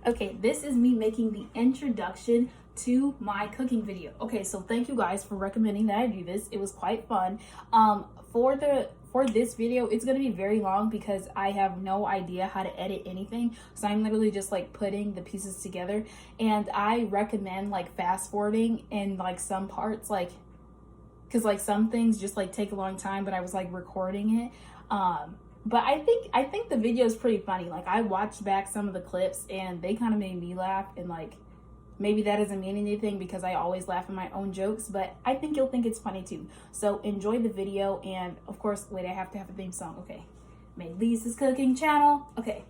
Okay, this is me making the introduction to my cooking video. Okay, so thank you guys for recommending that I do this. It was quite fun. For this video, it's gonna be very long because I have no idea how to edit anything. So I'm literally just like putting the pieces together, and I recommend like fast forwarding in like some parts, like because like some things just like take a long time, but I was like recording it. But I think the video is pretty funny. Like I watched back some of the clips and they kind of made me laugh, and like maybe that doesn't mean anything because I always laugh at my own jokes, but I think you'll think it's funny too. So enjoy the video, and of course, wait, I have to have a theme song. Okay, Maelisa's cooking channel. Okay.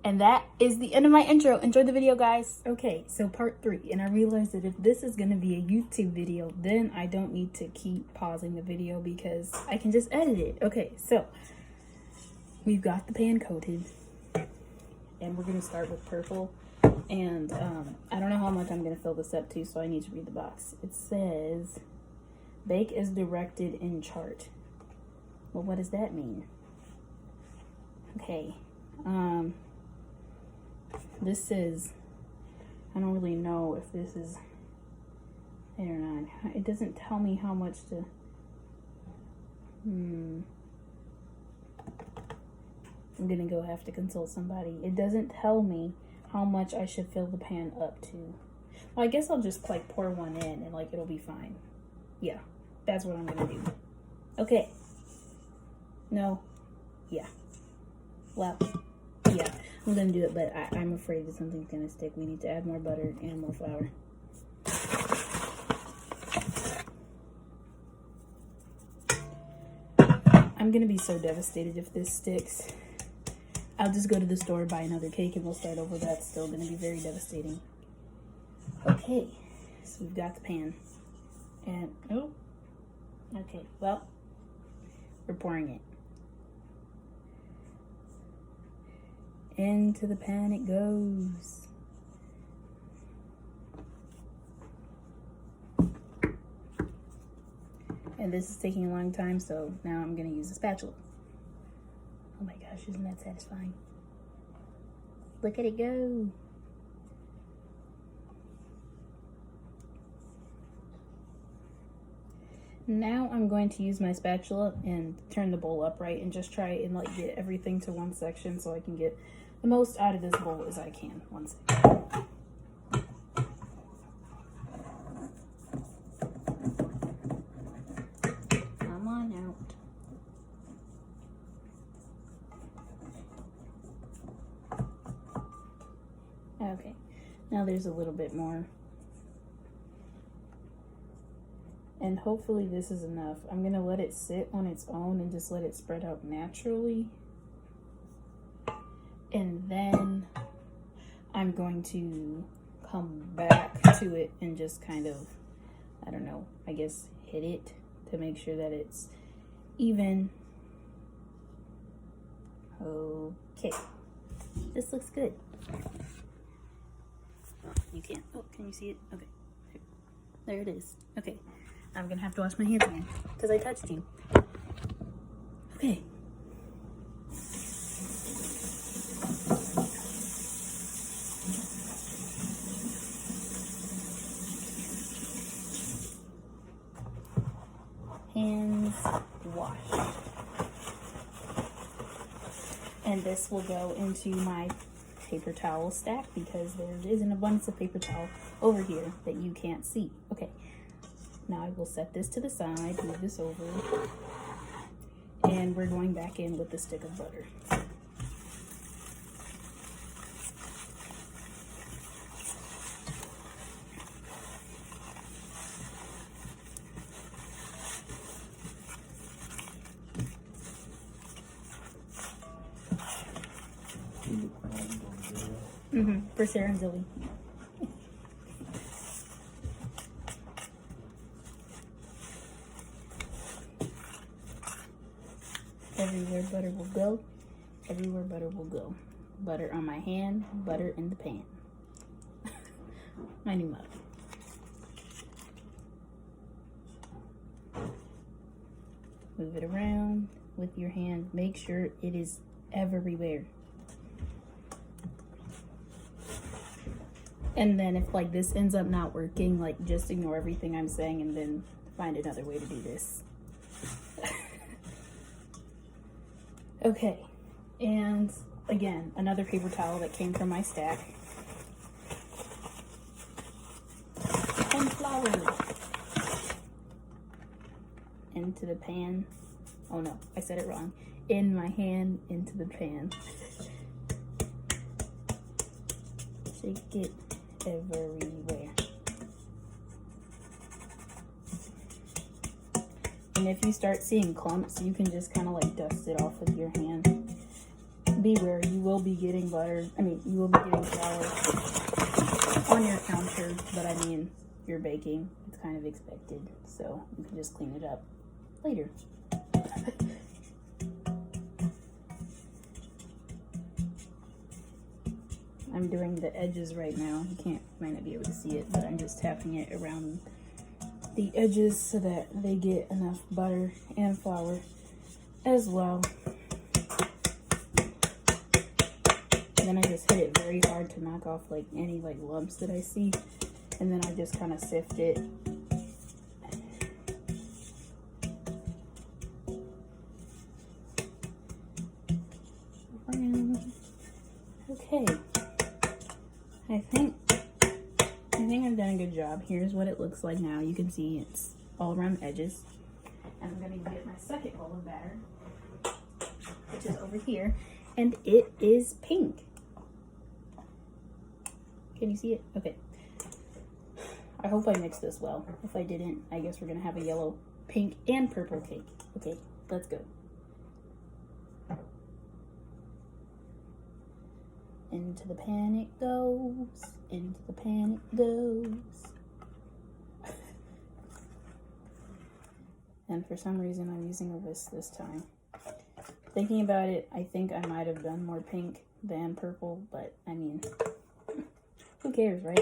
And that is the end of my intro. Enjoy the video, guys. Okay, so part 3. And I realized that if this is going to be a YouTube video, then I don't need to keep pausing the video because I can just edit it. Okay, so we've got the pan coated. And we're going to start with purple. And I don't know how much I'm going to fill this up to, so I need to read the box. It says, bake as directed in chart. Well, what does that mean? Okay. This is, I don't really know if this is 8 or 9. It doesn't tell me how much to, I'm gonna go have to consult somebody. It doesn't tell me how much I should fill the pan up to. Well, I guess I'll just like pour one in and like it'll be fine. Yeah, that's what I'm gonna do. Okay. No. Yeah. Well, yeah, I'm gonna do it, but I'm afraid that something's gonna stick. We need to add more butter and more flour. I'm gonna be so devastated if this sticks. I'll just go to the store, buy another cake, and we'll start over. That's still gonna be very devastating. Okay, so we've got the pan. And, oh, okay, well, we're pouring it. Into the pan it goes. And this is taking a long time, so now I'm gonna use a spatula. Oh my gosh, isn't that satisfying? Look at it go. Now I'm going to use my spatula and turn the bowl upright and just try and like get everything to one section so I can get the most out of this bowl as I can. One second. Come on out. Okay, now there's a little bit more. And hopefully this is enough. I'm gonna let it sit on its own and just let it spread out naturally. And then I'm going to come back to it and just kind of, I don't know, I guess hit it to make sure that it's even. Okay, this looks good. You can't, oh, can you see it? Okay, there it is. Okay, I'm gonna have to wash my hands again because I touched you. Okay. Hands washed. And this will go into my paper towel stack because there is an abundance of paper towel over here that you can't see. Okay, now I will set this to the side, move this over, and we're going back in with the stick of butter. For Sarah and Zoe. Everywhere butter will go, everywhere butter will go. Butter on my hand, butter in the pan. My new motto. Move it around with your hand. Make sure it is everywhere. And then if like this ends up not working, like just ignore everything I'm saying and then find another way to do this. Okay, and again, another paper towel that came from my stack. And flour into the pan. Oh no, I said it wrong. In my hand, into the pan. Shake it everywhere. And if you start seeing clumps, you can just kind of like dust it off with your hand. Beware, you will be getting butter. I mean, you will be getting flour on your counter, but I mean, you're baking. It's kind of expected, so you can just clean it up later. I'm doing the edges right now. You might not be able to see it, but I'm just tapping it around the edges so that they get enough butter and flour as well. And then I just hit it very hard to knock off like any like lumps that I see. And then I just kind of sift it. Okay. I think I've done a good job. Here's what it looks like now. You can see it's all around the edges. And I'm gonna get my second bowl of batter, which is over here, and it is pink. Can you see it? Okay. I hope I mixed this well. If I didn't, I guess we're gonna have a yellow, pink, and purple cake. Okay, let's go. Into the pan it goes. Into the pan it goes. And for some reason, I'm using a whisk this time. Thinking about it, I think I might have done more pink than purple, but I mean, who cares, right?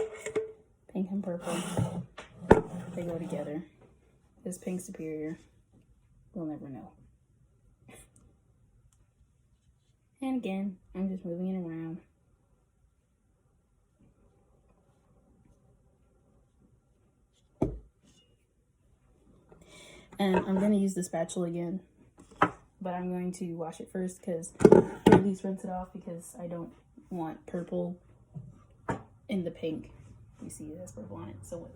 Pink and purple, they go together. Is pink superior? We'll never know. And again, I'm just moving it around. And I'm going to use the spatula again, but I'm going to wash it first because, or at least rinse it off, because I don't want purple in the pink. You see it has purple on it, so what?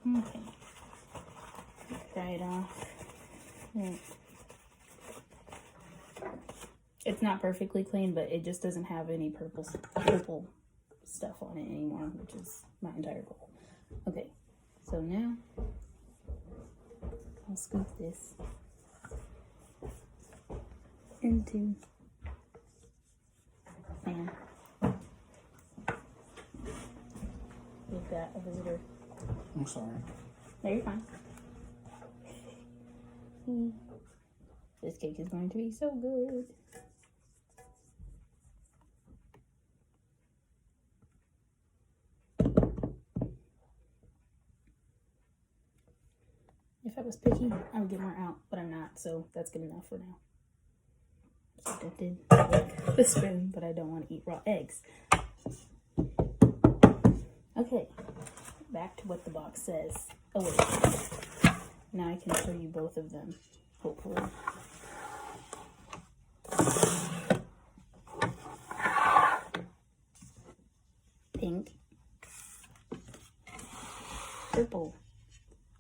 Okay. Dry it off. Right. It's not perfectly clean, but it just doesn't have any purple stuff on it anymore, which is my entire goal. Okay, so now I'll scoop this into pan. We've got a visitor. I'm sorry. No, you're fine. This cake is going to be so good. If I was picky, I would get more out, but I'm not, so that's good enough for now. So I did with the spoon, but I don't want to eat raw eggs. Okay, back to what the box says. Oh wait, now I can show you both of them, hopefully. Pink, purple.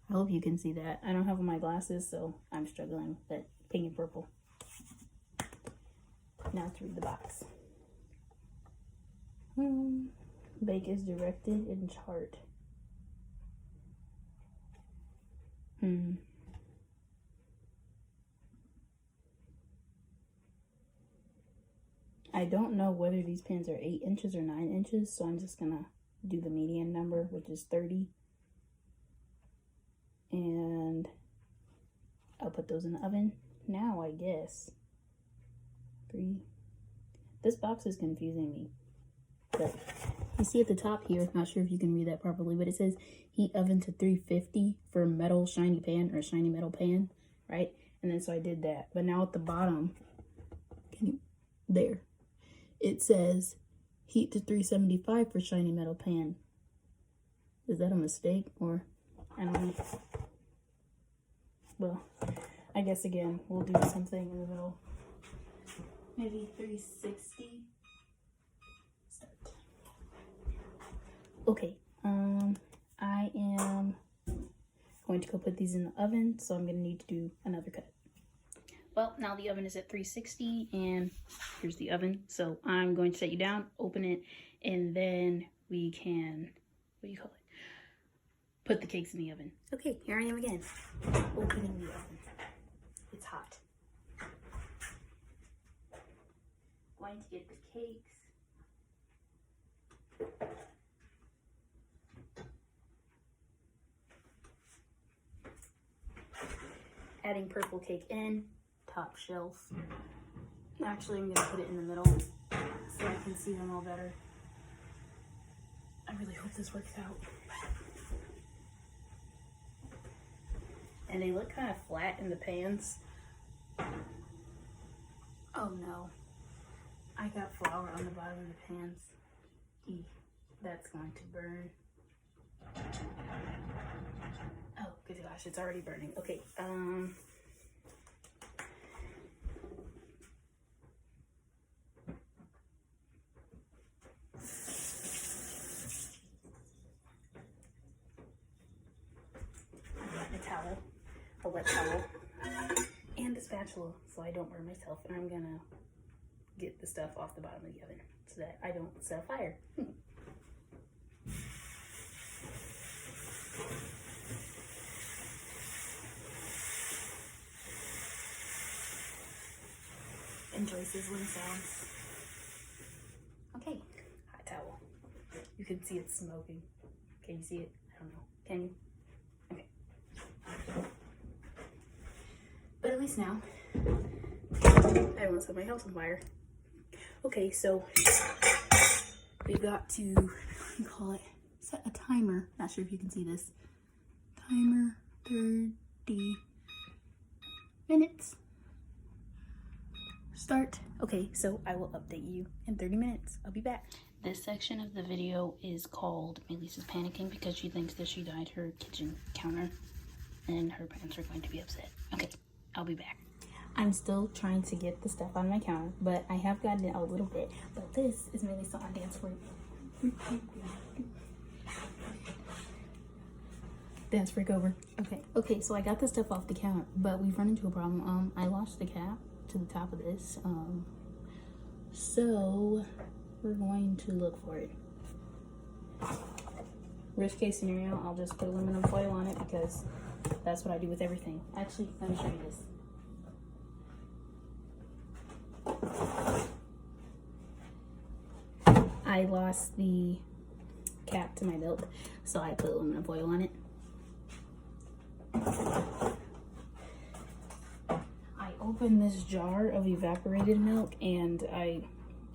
I hope you can see that. I don't have on my glasses, so I'm struggling, but pink and purple. Now to read the box. Bake is directed in chart. I don't know whether these pins are 8 inches or 9 inches, so I'm just gonna do the median number, which is 30. And I'll put those in the oven now, I guess. 3. This box is confusing me. But you see at the top here, not sure if you can read that properly, but it says heat oven to 350 for metal shiny pan or shiny metal pan, right? And then so I did that. But now at the bottom, there, it says heat to 375 for shiny metal pan. Is that a mistake, or I don't know? Well, I guess again, we'll do something in the middle. Maybe 360. Start. Okay, I am going to go put these in the oven, so I'm going to need to do another cut. Well, now the oven is at 360, and here's the oven. So I'm going to set you down, open it, and then we can, what do you call it? Put the cakes in the oven. Okay, here I am again, opening the oven. It's hot. Going to get the cakes. Adding purple cake in, top shelf. Actually, I'm gonna put it in the middle so I can see them all better. I really hope this works out. And they look kind of flat in the pans. Oh no. I got flour on the bottom of the pans. Eek, that's going to burn. Oh, good gosh, it's already burning. Okay, a wet towel, and a spatula so I don't burn myself. And I'm gonna get the stuff off the bottom of the oven so that I don't set a fire. Enjoy sizzling sounds. Okay, hot towel. You can see it smoking. Can you see it? I don't know. Can you? Okay. But at least now, I won't set my house on fire. Okay, so we've got to, what do you call it? Set a timer. Not sure if you can see this. Timer 30 minutes. Start. Okay, so I will update you in 30 minutes. I'll be back. This section of the video is called Maelisa's panicking because she thinks that she dyed her kitchen counter and her parents are going to be upset. Okay, I'll be back. I'm still trying to get the stuff on my counter, but I have gotten it a little bit. But this is Maelisa on dance break. Dance break over. Okay, so I got the stuff off the counter, but we've run into a problem. I lost the cap to the top of this. So we're going to look for it. Worst case scenario, I'll just put aluminum foil on it because that's what I do with everything. Actually, let me show you this. I lost the cap to my milk, so I put aluminum foil on it. I opened this jar of evaporated milk and I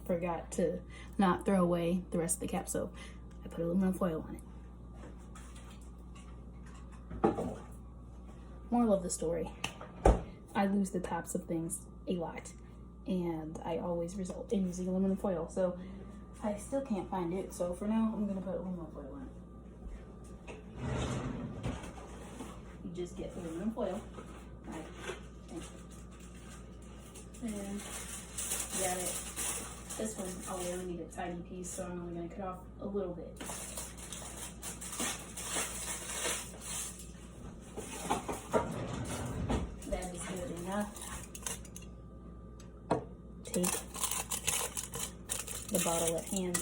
forgot to not throw away the rest of the cap, so I put aluminum foil on it. Moral of the story, I lose the tops of things a lot, and I always result in using aluminum foil, so I still can't find it, so for now, I'm gonna put aluminum foil on it. You just get aluminum foil, right? And got it. This one, I only need a tiny piece, so I'm only gonna cut off a little bit. That is good enough. Take the bottle at hand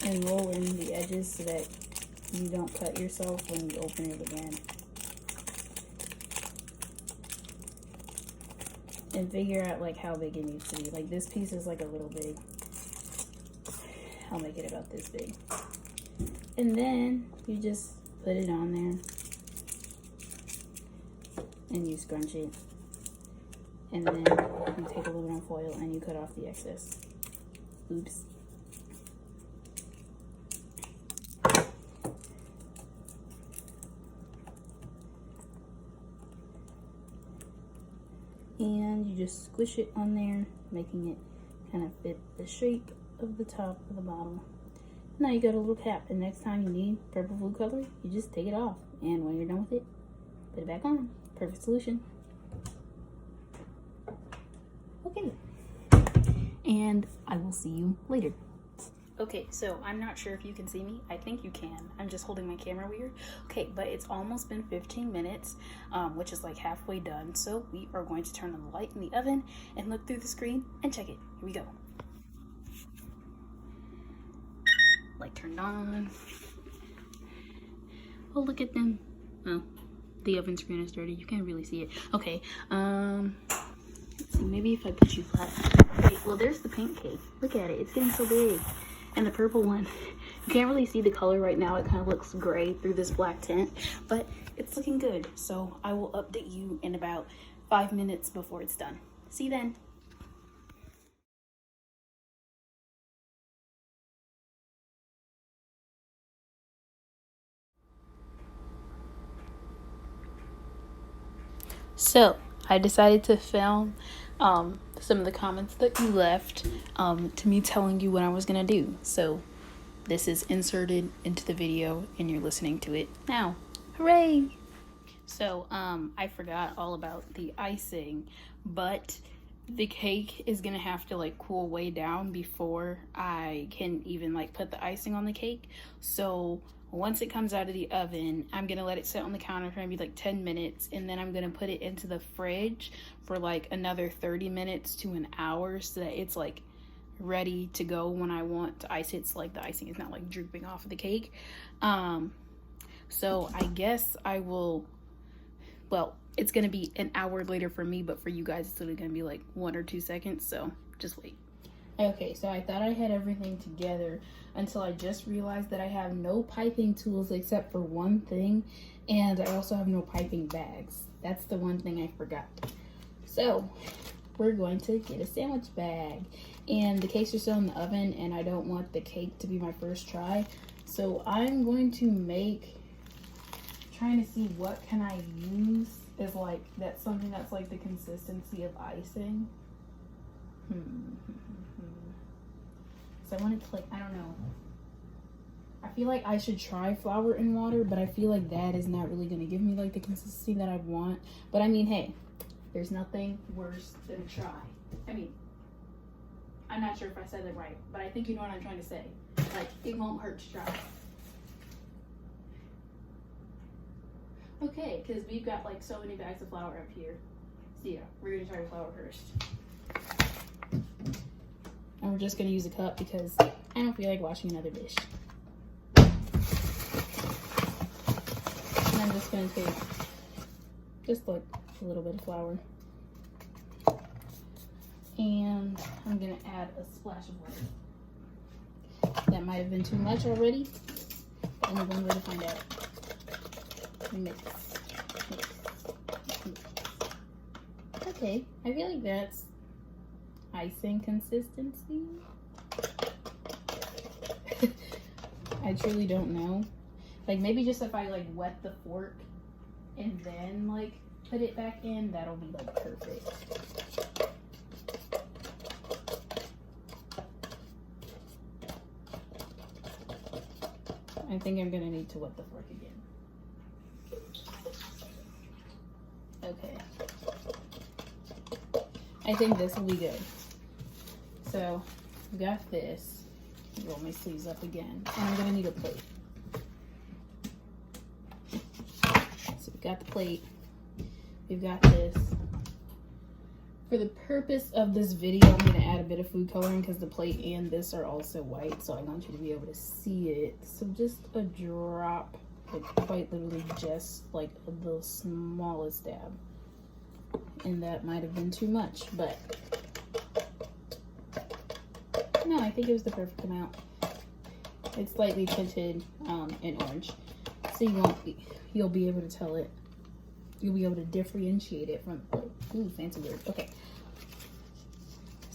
and roll in the edges so that you don't cut yourself when you open it again. And figure out like how big it needs to be. Like this piece is like a little big. I'll make it about this big. And then you just put it on there and you scrunch it. and then you take aluminum foil and you cut off the excess. Oops. And you just squish it on there, making it kind of fit the shape of the top of the bottle. Now you got a little cap, and next time you need purple food coloring, you just take it off, and when you're done with it, put it back on. Perfect solution. Okay, and I will see you later. Okay, so I'm not sure if you can see me. I think you can. I'm just holding my camera weird. Okay, but it's almost been 15 minutes, which is like halfway done. So we are going to turn on the light in the oven and look through the screen and check it. Here we go. Light turned on. Oh, look at them. Oh, the oven screen is dirty. You can't really see it. Okay, let's see, maybe if I put you flat. Okay, well, there's the pink cake. Look at it. It's getting so big. And the purple one, you can't really see the color right now. It kind of looks gray through this black tint, but it's looking good. So I will update you in about 5 minutes before it's done. See you then. So I decided to film some of the comments that you left to me telling you what I was gonna do. So this is inserted into the video and you're listening to it now. Hooray! So I forgot all about the icing, but the cake is gonna have to like cool way down before I can even like put the icing on the cake. So once it comes out of the oven, I'm gonna let it sit on the counter for maybe like 10 minutes, and then I'm gonna put it into the fridge for like another 30 minutes to an hour so that it's like ready to go when I want to ice it. It's like the icing is not like drooping off of the cake. So I guess I will, well, it's gonna be an hour later for me, but for you guys it's only gonna be like 1 or 2 seconds, so just wait. Okay, so I thought I had everything together until I just realized that I have no piping tools except for one thing, and I also have no piping bags. That's the one thing I forgot. So we're going to get a sandwich bag, and the cakes are still in the oven and I don't want the cake to be my first try, so I'm going to make, trying to see what can I use is like, that's something that's like the consistency of icing. So I want it to like, I don't know. I feel like I should try flour and water, but I feel like that is not really gonna give me like the consistency that I want. But I mean, hey, there's nothing worse than a try. I mean, I'm not sure if I said it right, but I think you know what I'm trying to say. Like, it won't hurt to try. Okay, because we've got like so many bags of flour up here. So yeah, we're gonna try flour first. And we're just gonna use a cup because I don't feel like washing another dish. And I'm just gonna take just like a little bit of flour. And I'm gonna add a splash of water. That might have been too much already, but only one way to find out. Mix. Okay, I feel like that's icing consistency. I truly don't know. Like, maybe just if I like wet the fork and then like put it back in, that'll be like perfect. I think I'm gonna need to wet the fork again. Okay. I think this will be good. So, we got this. Roll my sleeves up again. And I'm gonna need a plate. So we got the plate. We've got this. For the purpose of this video, I'm gonna add a bit of food coloring because the plate and this are also white, so I want you to be able to see it. So just a drop, like quite literally just like the smallest dab. And that might have been too much, but no, I think it was the perfect amount. It's slightly tinted in orange, so you'll be able to tell it. You'll be able to differentiate it from, ooh, fancy word. Okay,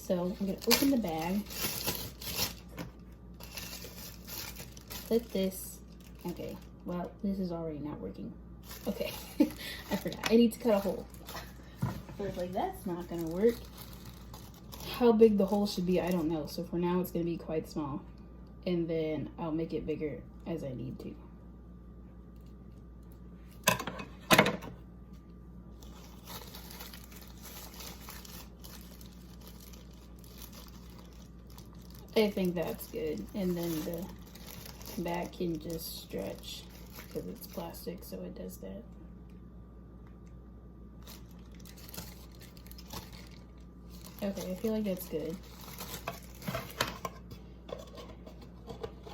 So I'm gonna open the bag. Put this. Okay, well, this is already not working. Okay, I forgot. I need to cut a hole. So it's like, that's not gonna work. How big the hole should be, I don't know. So for now, it's gonna be quite small. And then I'll make it bigger as I need to. I think that's good. And then the back can just stretch because it's plastic, so it does that. Okay, I feel like that's good.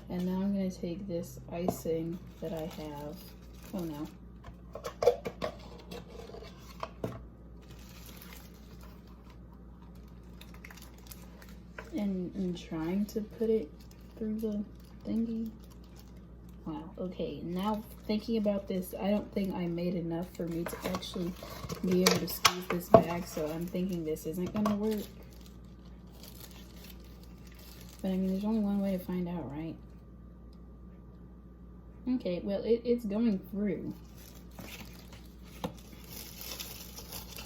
And now I'm gonna take this icing that I have. Oh no. And I'm trying to put it through the thingy. Wow, okay, now thinking about this, I don't think I made enough for me to actually be able to squeeze this bag, so I'm thinking this isn't gonna work. But I mean, there's only one way to find out, right? Okay, well, it's going through.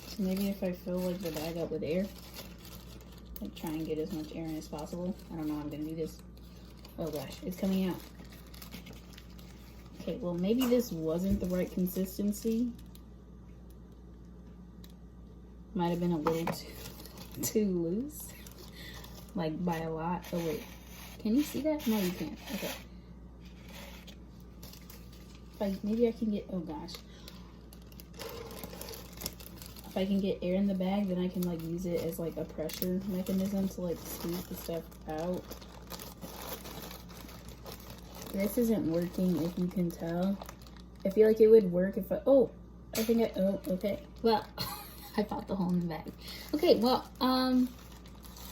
So maybe if I fill like the bag up with air, like try and get as much air in as possible. I don't know how I'm gonna do this. Oh gosh, it's coming out. Okay, well, maybe this wasn't the right consistency. Might have been a little too loose. Like, by a lot. Oh, wait. Can you see that? No, you can't. Okay. Maybe I can get... Oh, gosh. If I can get air in the bag, then I can, like, use it as, like, a pressure mechanism to, like, squeeze the stuff out. This isn't working, if you can tell. I feel like it would work if I... Oh, I think I... Oh, okay. Well, I popped the hole in the bag. Okay, well,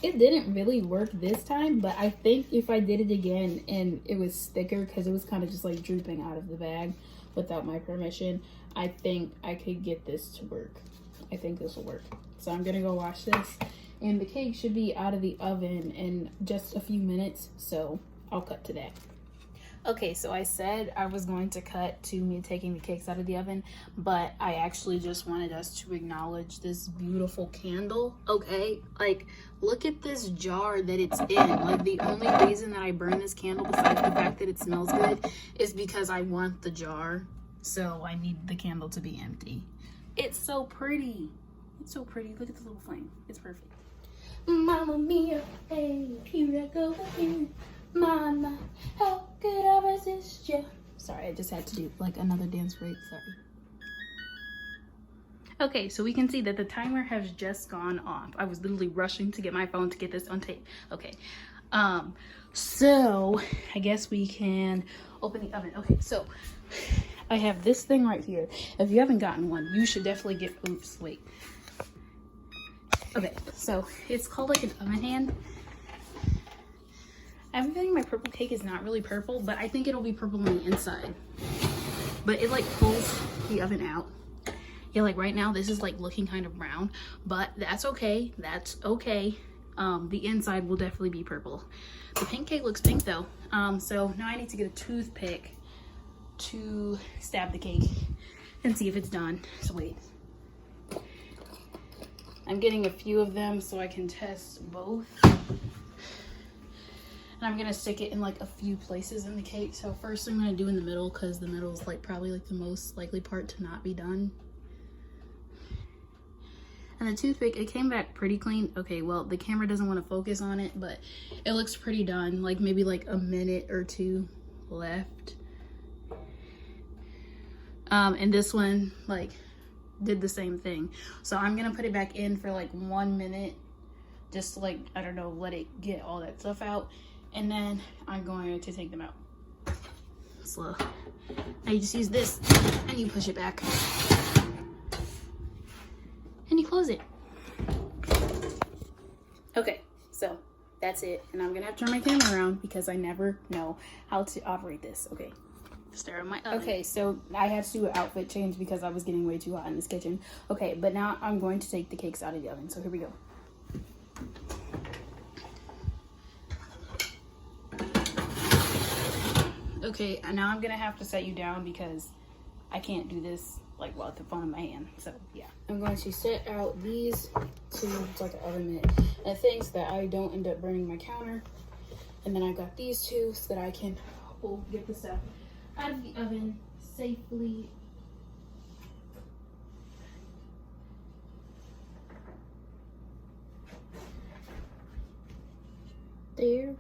it didn't really work this time, but I think if I did it again and it was thicker, because it was kind of just like drooping out of the bag without my permission, I think I could get this to work. I think this will work. So I'm gonna go wash this, and the cake should be out of the oven in just a few minutes, so I'll cut to that. Okay, so I said I was going to cut to me taking the cakes out of the oven, but I actually just wanted us to acknowledge this beautiful candle, okay? Like, look at this jar that it's in. Like, the only reason that I burn this candle, besides the fact that it smells good, is because I want the jar, so I need the candle to be empty. It's so pretty. It's so pretty. Look at the little flame. It's perfect. Mamma mia, hey, here I go again. Mama, how could I resist you? Sorry, I just had to do like another dance break. Sorry. Okay, so we can see that the timer has just gone off. I was literally rushing to get my phone to get this on tape. Okay, so I guess we can open the oven. Okay, so I have this thing right here. If you haven't gotten one, you should definitely get. Oops, wait. Okay, so it's called like an oven hand. I'm feeling my purple cake is not really purple, but I think it'll be purple on the inside. But it like pulls the oven out. Yeah, like right now this is like looking kind of brown, but that's okay. That's okay. The inside will definitely be purple. The pink cake looks pink though. So now I need to get a toothpick to stab the cake and see if it's done. So wait. I'm getting a few of them so I can test both. And I'm gonna stick it in like a few places in the cake. So first I'm gonna do in the middle, because the middle is like probably like the most likely part to not be done. And the toothpick, it came back pretty clean. Okay, well, the camera doesn't want to focus on it, but it looks pretty done. Like maybe like a minute or two left. And this one like did the same thing. So I'm gonna put it back in for like 1 minute, just to like, I don't know, let it get all that stuff out. And then I'm going to take them out. Slow. Now you just use this and you push it back. And you close it. Okay, so that's it. And I'm gonna have to turn my camera around because I never know how to operate this. Okay, stir up my oven. Okay, so I had to do an outfit change because I was getting way too hot in this kitchen. Okay, but now I'm going to take the cakes out of the oven. So here we go. Okay, and now I'm gonna have to set you down because I can't do this like while with the phone in my hand. So yeah, I'm going to set out these two, it's like an oven mitt, and things that I don't end up burning my counter. And then I got these two so that I can get the stuff out of the oven safely. There.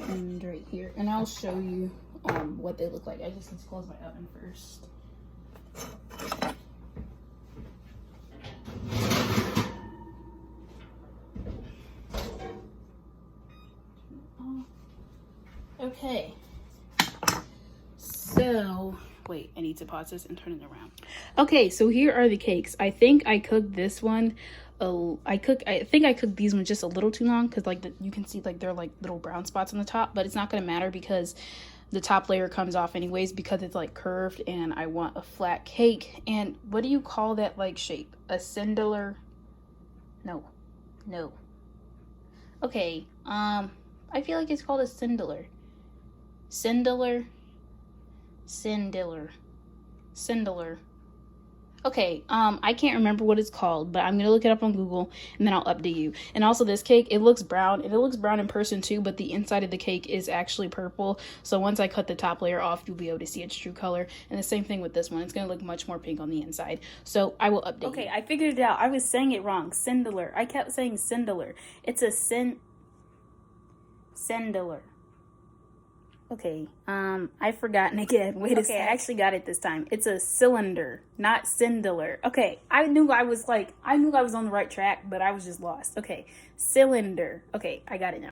And right here. And I'll show you what they look like. I just need to close my oven first. Okay. So, wait, I need to pause this and turn it around. Okay, so here are the cakes. I think I cooked this one. I think I cooked these ones just a little too long because like you can see like they're like little brown spots on the top, but it's not gonna matter because the top layer comes off anyways because it's like curved and I want a flat cake. And what do you call that like shape? A cindular? No. Okay, I feel like it's called a cindular. Cindular. Okay, I can't remember what it's called, but I'm gonna look it up on Google and then I'll update you. And also this cake, it looks brown, and it looks brown in person too, but the inside of the cake is actually purple. So once I cut the top layer off, you'll be able to see its true color. And the same thing with this one, it's gonna look much more pink on the inside. So I will update you. Okay, I figured it out. I was saying it wrong. Cindular. I kept saying cindular. It's a cindular. Okay, I've forgotten again. Wait a second. I actually got it this time. It's a cylinder, not cindular. Okay, I knew I was on the right track, but I was just lost. Okay, cylinder. Okay, I got it now.